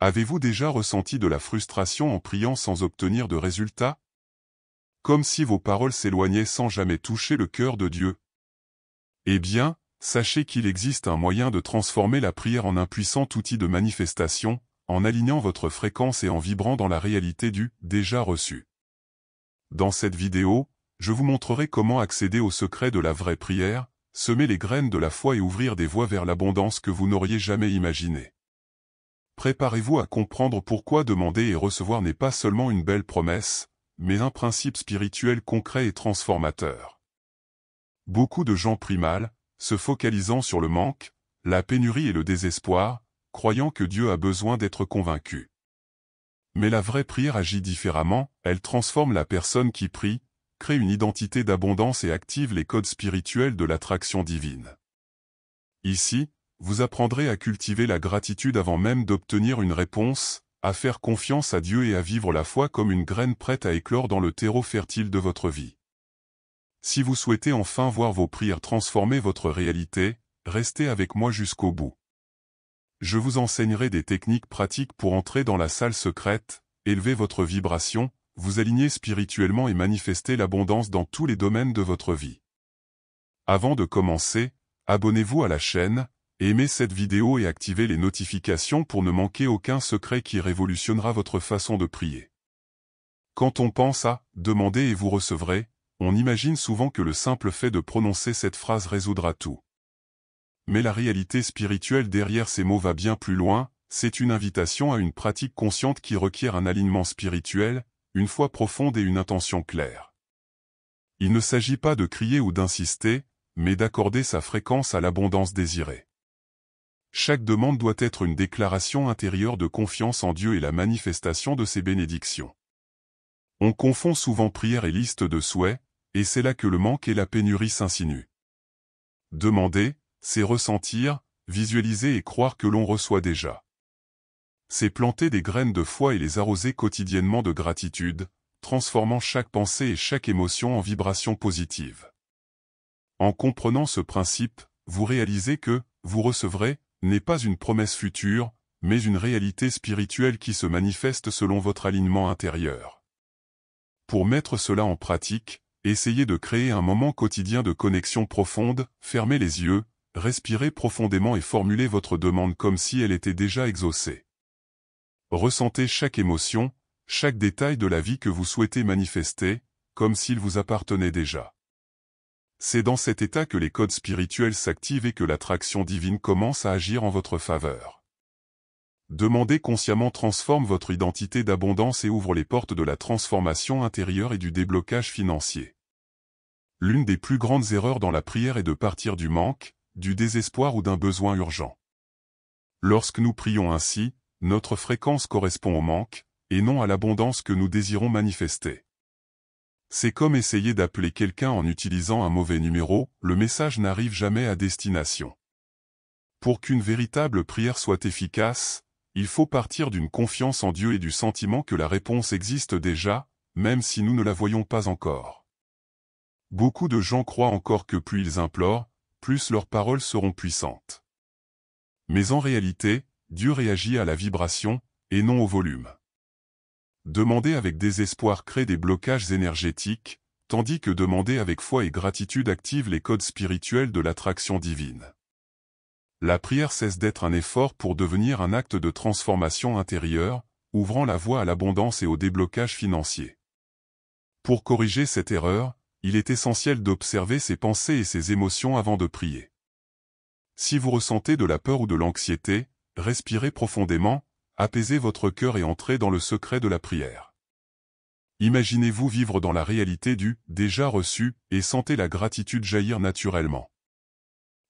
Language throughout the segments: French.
Avez-vous déjà ressenti de la frustration en priant sans obtenir de résultat? Comme si vos paroles s'éloignaient sans jamais toucher le cœur de Dieu? Eh bien, sachez qu'il existe un moyen de transformer la prière en un puissant outil de manifestation, en alignant votre fréquence et en vibrant dans la réalité du « déjà reçu ». Dans cette vidéo, je vous montrerai comment accéder au secret de la vraie prière, semer les graines de la foi et ouvrir des voies vers l'abondance que vous n'auriez jamais imaginée. Préparez-vous à comprendre pourquoi demander et recevoir n'est pas seulement une belle promesse, mais un principe spirituel concret et transformateur. Beaucoup de gens prient mal, se focalisant sur le manque, la pénurie et le désespoir, croyant que Dieu a besoin d'être convaincu. Mais la vraie prière agit différemment, elle transforme la personne qui prie, crée une identité d'abondance et active les codes spirituels de l'attraction divine. Ici, vous apprendrez à cultiver la gratitude avant même d'obtenir une réponse, à faire confiance à Dieu et à vivre la foi comme une graine prête à éclore dans le terreau fertile de votre vie. Si vous souhaitez enfin voir vos prières transformer votre réalité, restez avec moi jusqu'au bout. Je vous enseignerai des techniques pratiques pour entrer dans la salle secrète, élever votre vibration, vous aligner spirituellement et manifester l'abondance dans tous les domaines de votre vie. Avant de commencer, abonnez-vous à la chaîne, aimez cette vidéo et activez les notifications pour ne manquer aucun secret qui révolutionnera votre façon de prier. Quand on pense à « demander et vous recevrez », on imagine souvent que le simple fait de prononcer cette phrase résoudra tout. Mais la réalité spirituelle derrière ces mots va bien plus loin, c'est une invitation à une pratique consciente qui requiert un alignement spirituel, une foi profonde et une intention claire. Il ne s'agit pas de crier ou d'insister, mais d'accorder sa fréquence à l'abondance désirée. Chaque demande doit être une déclaration intérieure de confiance en Dieu et la manifestation de ses bénédictions. On confond souvent prière et liste de souhaits, et c'est là que le manque et la pénurie s'insinuent. Demander, c'est ressentir, visualiser et croire que l'on reçoit déjà. C'est planter des graines de foi et les arroser quotidiennement de gratitude, transformant chaque pensée et chaque émotion en vibrations positives. En comprenant ce principe, vous réalisez que « vous recevrez » n'est pas une promesse future, mais une réalité spirituelle qui se manifeste selon votre alignement intérieur. Pour mettre cela en pratique, essayez de créer un moment quotidien de connexion profonde, fermez les yeux, respirez profondément et formulez votre demande comme si elle était déjà exaucée. Ressentez chaque émotion, chaque détail de la vie que vous souhaitez manifester, comme s'il vous appartenait déjà. C'est dans cet état que les codes spirituels s'activent et que l'attraction divine commence à agir en votre faveur. Demander consciemment transforme votre identité d'abondance et ouvre les portes de la transformation intérieure et du déblocage financier. L'une des plus grandes erreurs dans la prière est de partir du manque, du désespoir ou d'un besoin urgent. Lorsque nous prions ainsi, notre fréquence correspond au manque, et non à l'abondance que nous désirons manifester. C'est comme essayer d'appeler quelqu'un en utilisant un mauvais numéro, le message n'arrive jamais à destination. Pour qu'une véritable prière soit efficace, il faut partir d'une confiance en Dieu et du sentiment que la réponse existe déjà, même si nous ne la voyons pas encore. Beaucoup de gens croient encore que plus ils implorent, plus leurs paroles seront puissantes. Mais en réalité, Dieu réagit à la vibration, et non au volume. Demander avec désespoir crée des blocages énergétiques, tandis que demander avec foi et gratitude active les codes spirituels de l'attraction divine. La prière cesse d'être un effort pour devenir un acte de transformation intérieure, ouvrant la voie à l'abondance et au déblocage financier. Pour corriger cette erreur, il est essentiel d'observer ses pensées et ses émotions avant de prier. Si vous ressentez de la peur ou de l'anxiété, respirez profondément, apaisez votre cœur et entrez dans le secret de la prière. Imaginez-vous vivre dans la réalité du « déjà reçu » et sentez la gratitude jaillir naturellement.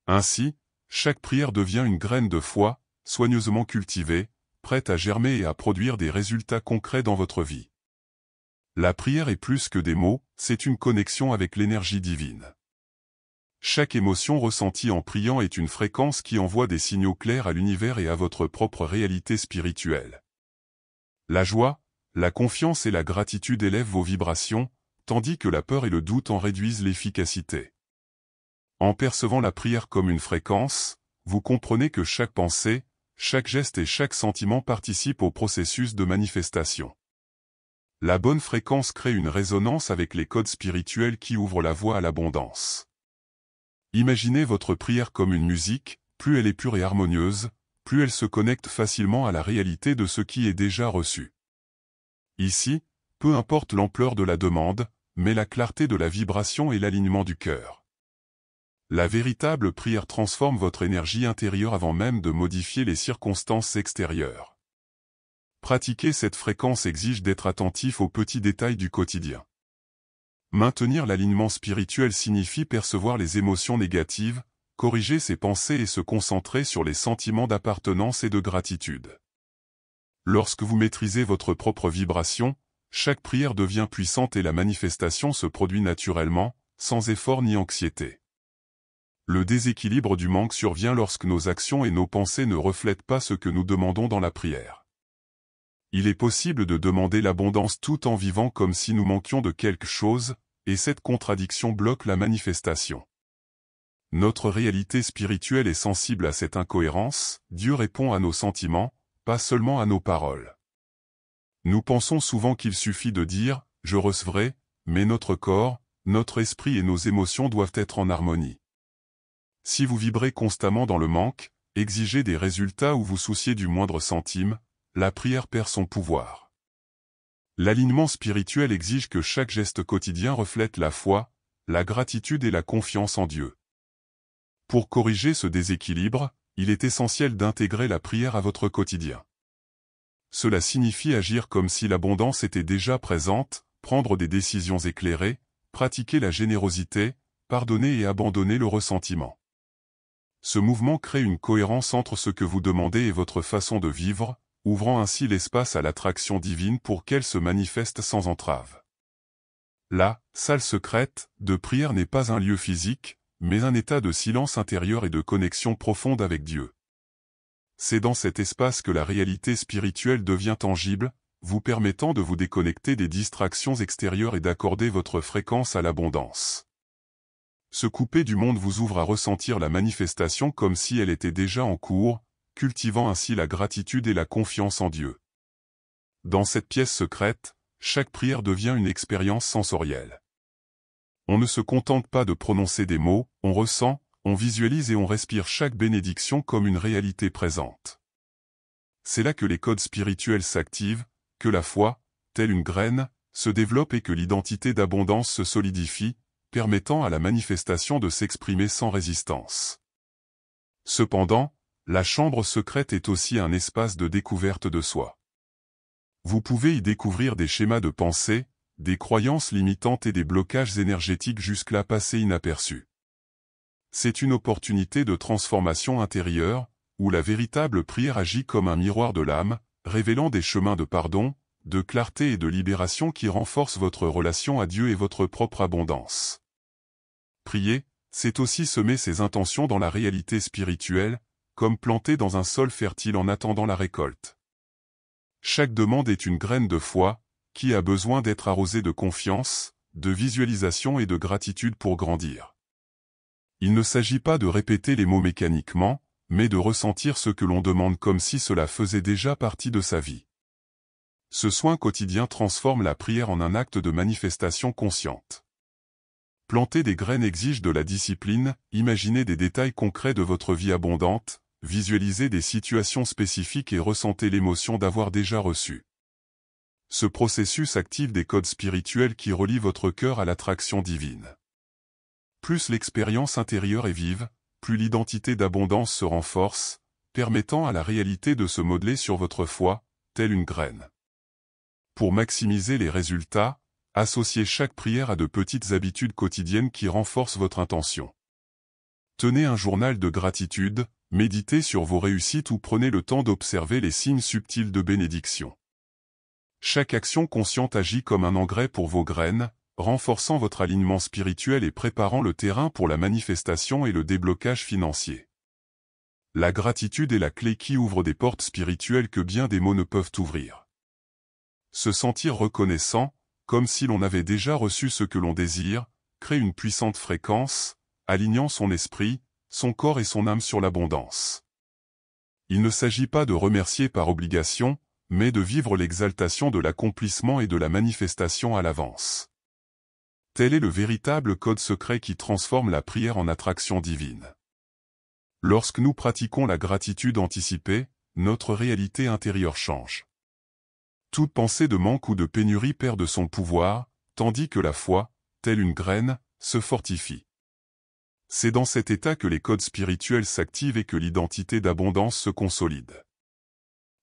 Ainsi, chaque prière devient une graine de foi, soigneusement cultivée, prête à germer et à produire des résultats concrets dans votre vie. La prière est plus que des mots, c'est une connexion avec l'énergie divine. Chaque émotion ressentie en priant est une fréquence qui envoie des signaux clairs à l'univers et à votre propre réalité spirituelle. La joie, la confiance et la gratitude élèvent vos vibrations, tandis que la peur et le doute en réduisent l'efficacité. En percevant la prière comme une fréquence, vous comprenez que chaque pensée, chaque geste et chaque sentiment participent au processus de manifestation. La bonne fréquence crée une résonance avec les codes spirituels qui ouvrent la voie à l'abondance. Imaginez votre prière comme une musique, plus elle est pure et harmonieuse, plus elle se connecte facilement à la réalité de ce qui est déjà reçu. Ici, peu importe l'ampleur de la demande, mais la clarté de la vibration et l'alignement du cœur. La véritable prière transforme votre énergie intérieure avant même de modifier les circonstances extérieures. Pratiquer cette fréquence exige d'être attentif aux petits détails du quotidien. Maintenir l'alignement spirituel signifie percevoir les émotions négatives, corriger ses pensées et se concentrer sur les sentiments d'appartenance et de gratitude. Lorsque vous maîtrisez votre propre vibration, chaque prière devient puissante et la manifestation se produit naturellement, sans effort ni anxiété. Le déséquilibre du manque survient lorsque nos actions et nos pensées ne reflètent pas ce que nous demandons dans la prière. Il est possible de demander l'abondance tout en vivant comme si nous manquions de quelque chose, et cette contradiction bloque la manifestation. Notre réalité spirituelle est sensible à cette incohérence, Dieu répond à nos sentiments, pas seulement à nos paroles. Nous pensons souvent qu'il suffit de dire « je recevrai », mais notre corps, notre esprit et nos émotions doivent être en harmonie. Si vous vibrez constamment dans le manque, exigez des résultats ou vous souciez du moindre centime, la prière perd son pouvoir. L'alignement spirituel exige que chaque geste quotidien reflète la foi, la gratitude et la confiance en Dieu. Pour corriger ce déséquilibre, il est essentiel d'intégrer la prière à votre quotidien. Cela signifie agir comme si l'abondance était déjà présente, prendre des décisions éclairées, pratiquer la générosité, pardonner et abandonner le ressentiment. Ce mouvement crée une cohérence entre ce que vous demandez et votre façon de vivre, ouvrant ainsi l'espace à l'attraction divine pour qu'elle se manifeste sans entrave. La salle secrète de prière n'est pas un lieu physique, mais un état de silence intérieur et de connexion profonde avec Dieu. C'est dans cet espace que la réalité spirituelle devient tangible, vous permettant de vous déconnecter des distractions extérieures et d'accorder votre fréquence à l'abondance. Se couper du monde vous ouvre à ressentir la manifestation comme si elle était déjà en cours, cultivant ainsi la gratitude et la confiance en Dieu. Dans cette pièce secrète, chaque prière devient une expérience sensorielle. On ne se contente pas de prononcer des mots, on ressent, on visualise et on respire chaque bénédiction comme une réalité présente. C'est là que les codes spirituels s'activent, que la foi, telle une graine, se développe et que l'identité d'abondance se solidifie, permettant à la manifestation de s'exprimer sans résistance. Cependant, la chambre secrète est aussi un espace de découverte de soi. Vous pouvez y découvrir des schémas de pensée, des croyances limitantes et des blocages énergétiques jusque-là passés inaperçus. C'est une opportunité de transformation intérieure, où la véritable prière agit comme un miroir de l'âme, révélant des chemins de pardon, de clarté et de libération qui renforcent votre relation à Dieu et votre propre abondance. Prier, c'est aussi semer ses intentions dans la réalité spirituelle, comme planter dans un sol fertile en attendant la récolte. Chaque demande est une graine de foi, qui a besoin d'être arrosée de confiance, de visualisation et de gratitude pour grandir. Il ne s'agit pas de répéter les mots mécaniquement, mais de ressentir ce que l'on demande comme si cela faisait déjà partie de sa vie. Ce soin quotidien transforme la prière en un acte de manifestation consciente. Planter des graines exige de la discipline, imaginez des détails concrets de votre vie abondante, visualisez des situations spécifiques et ressentez l'émotion d'avoir déjà reçu. Ce processus active des codes spirituels qui relient votre cœur à l'attraction divine. Plus l'expérience intérieure est vive, plus l'identité d'abondance se renforce, permettant à la réalité de se modeler sur votre foi, telle une graine. Pour maximiser les résultats, associez chaque prière à de petites habitudes quotidiennes qui renforcent votre intention. Tenez un journal de gratitude, méditez sur vos réussites ou prenez le temps d'observer les signes subtils de bénédiction. Chaque action consciente agit comme un engrais pour vos graines, renforçant votre alignement spirituel et préparant le terrain pour la manifestation et le déblocage financier. La gratitude est la clé qui ouvre des portes spirituelles que bien des mots ne peuvent ouvrir. Se sentir reconnaissant, comme si l'on avait déjà reçu ce que l'on désire, crée une puissante fréquence, alignant son esprit, son corps et son âme sur l'abondance. Il ne s'agit pas de remercier par obligation, mais de vivre l'exaltation de l'accomplissement et de la manifestation à l'avance. Tel est le véritable code secret qui transforme la prière en attraction divine. Lorsque nous pratiquons la gratitude anticipée, notre réalité intérieure change. Toute pensée de manque ou de pénurie perd de son pouvoir, tandis que la foi, telle une graine, se fortifie. C'est dans cet état que les codes spirituels s'activent et que l'identité d'abondance se consolide.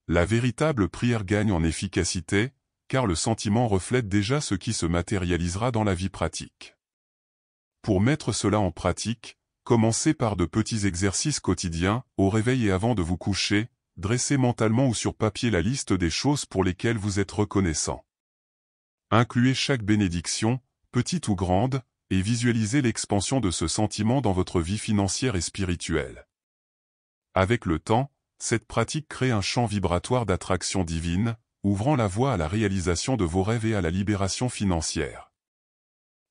La véritable prière gagne en efficacité, car le sentiment reflète déjà ce qui se matérialisera dans la vie pratique. Pour mettre cela en pratique, commencez par de petits exercices quotidiens, au réveil et avant de vous coucher, dressez mentalement ou sur papier la liste des choses pour lesquelles vous êtes reconnaissant. Incluez chaque bénédiction, petite ou grande, et visualisez l'expansion de ce sentiment dans votre vie financière et spirituelle. Avec le temps, cette pratique crée un champ vibratoire d'attraction divine, ouvrant la voie à la réalisation de vos rêves et à la libération financière.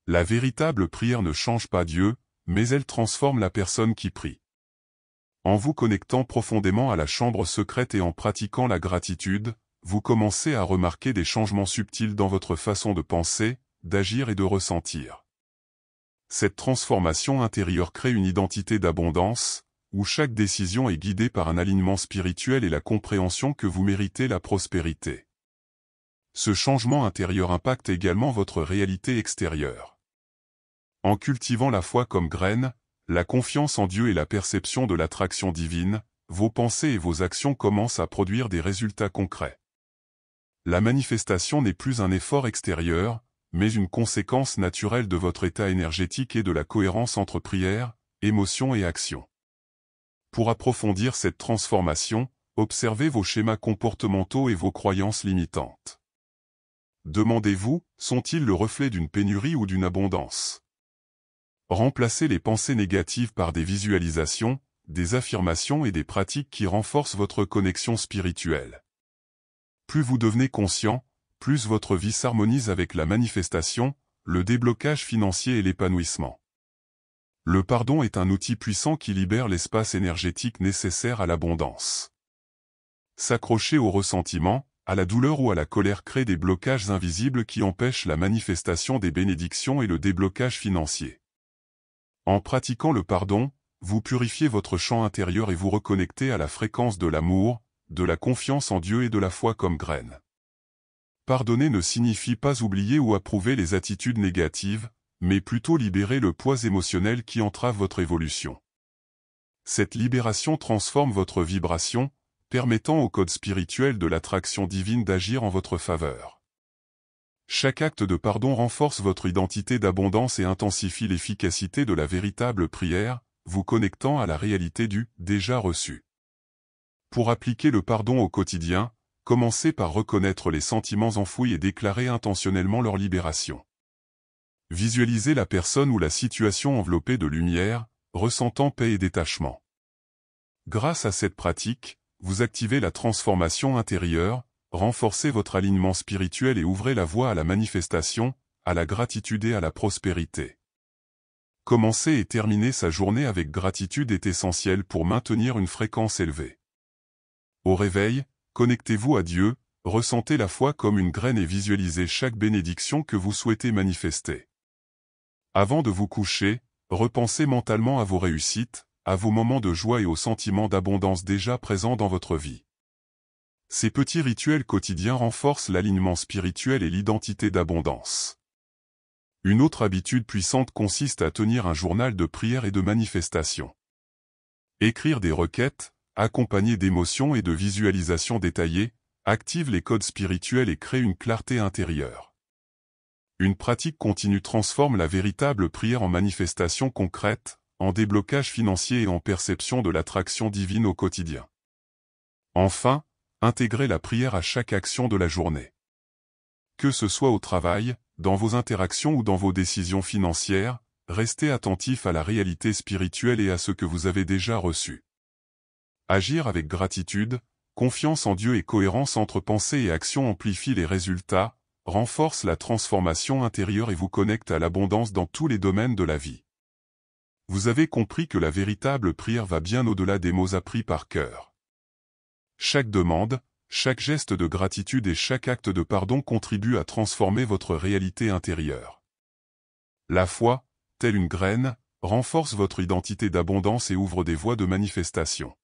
La véritable prière ne change pas Dieu, mais elle transforme la personne qui prie. En vous connectant profondément à la chambre secrète et en pratiquant la gratitude, vous commencez à remarquer des changements subtils dans votre façon de penser, d'agir et de ressentir. Cette transformation intérieure crée une identité d'abondance, où chaque décision est guidée par un alignement spirituel et la compréhension que vous méritez la prospérité. Ce changement intérieur impacte également votre réalité extérieure. En cultivant la foi comme graine, la confiance en Dieu et la perception de l'attraction divine, vos pensées et vos actions commencent à produire des résultats concrets. La manifestation n'est plus un effort extérieur, mais une conséquence naturelle de votre état énergétique et de la cohérence entre prière, émotion et action. Pour approfondir cette transformation, observez vos schémas comportementaux et vos croyances limitantes. Demandez-vous, sont-ils le reflet d'une pénurie ou d'une abondance? Remplacez les pensées négatives par des visualisations, des affirmations et des pratiques qui renforcent votre connexion spirituelle. Plus vous devenez conscient, plus votre vie s'harmonise avec la manifestation, le déblocage financier et l'épanouissement. Le pardon est un outil puissant qui libère l'espace énergétique nécessaire à l'abondance. S'accrocher au ressentiment, à la douleur ou à la colère crée des blocages invisibles qui empêchent la manifestation des bénédictions et le déblocage financier. En pratiquant le pardon, vous purifiez votre champ intérieur et vous reconnectez à la fréquence de l'amour, de la confiance en Dieu et de la foi comme graine. Pardonner ne signifie pas oublier ou approuver les attitudes négatives, mais plutôt libérer le poids émotionnel qui entrave votre évolution. Cette libération transforme votre vibration, permettant au code spirituel de l'attraction divine d'agir en votre faveur. Chaque acte de pardon renforce votre identité d'abondance et intensifie l'efficacité de la véritable prière, vous connectant à la réalité du « déjà reçu ». Pour appliquer le pardon au quotidien, commencez par reconnaître les sentiments enfouis et déclarer intentionnellement leur libération. Visualisez la personne ou la situation enveloppée de lumière, ressentant paix et détachement. Grâce à cette pratique, vous activez la transformation intérieure, renforcez votre alignement spirituel et ouvrez la voie à la manifestation, à la gratitude et à la prospérité. Commencer et terminer sa journée avec gratitude est essentiel pour maintenir une fréquence élevée. Au réveil, connectez-vous à Dieu, ressentez la foi comme une graine et visualisez chaque bénédiction que vous souhaitez manifester. Avant de vous coucher, repensez mentalement à vos réussites, à vos moments de joie et aux sentiments d'abondance déjà présents dans votre vie. Ces petits rituels quotidiens renforcent l'alignement spirituel et l'identité d'abondance. Une autre habitude puissante consiste à tenir un journal de prière et de manifestation. Écrire des requêtes, accompagnées d'émotions et de visualisations détaillées, active les codes spirituels et crée une clarté intérieure. Une pratique continue transforme la véritable prière en manifestation concrète, en déblocage financier et en perception de l'attraction divine au quotidien. Enfin, intégrez la prière à chaque action de la journée. Que ce soit au travail, dans vos interactions ou dans vos décisions financières, restez attentif à la réalité spirituelle et à ce que vous avez déjà reçu. Agir avec gratitude, confiance en Dieu et cohérence entre pensée et action amplifie les résultats, renforce la transformation intérieure et vous connecte à l'abondance dans tous les domaines de la vie. Vous avez compris que la véritable prière va bien au-delà des mots appris par cœur. Chaque demande, chaque geste de gratitude et chaque acte de pardon contribuent à transformer votre réalité intérieure. La foi, telle une graine, renforce votre identité d'abondance et ouvre des voies de manifestation.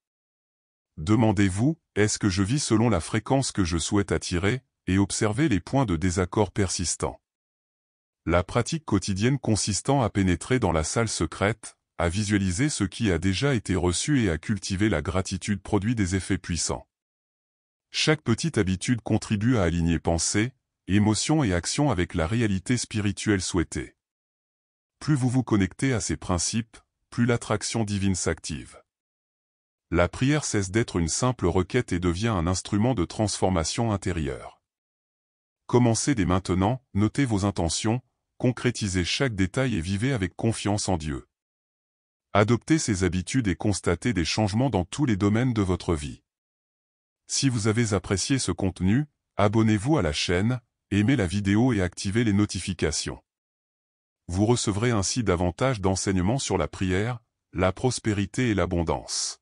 Demandez-vous, est-ce que je vis selon la fréquence que je souhaite attirer, et observez les points de désaccord persistants. La pratique quotidienne consistant à pénétrer dans la salle secrète, à visualiser ce qui a déjà été reçu et à cultiver la gratitude produit des effets puissants. Chaque petite habitude contribue à aligner pensée, émotion et action avec la réalité spirituelle souhaitée. Plus vous vous connectez à ces principes, plus l'attraction divine s'active. La prière cesse d'être une simple requête et devient un instrument de transformation intérieure. Commencez dès maintenant, notez vos intentions, concrétisez chaque détail et vivez avec confiance en Dieu. Adoptez ces habitudes et constatez des changements dans tous les domaines de votre vie. Si vous avez apprécié ce contenu, abonnez-vous à la chaîne, aimez la vidéo et activez les notifications. Vous recevrez ainsi davantage d'enseignements sur la prière, la prospérité et l'abondance.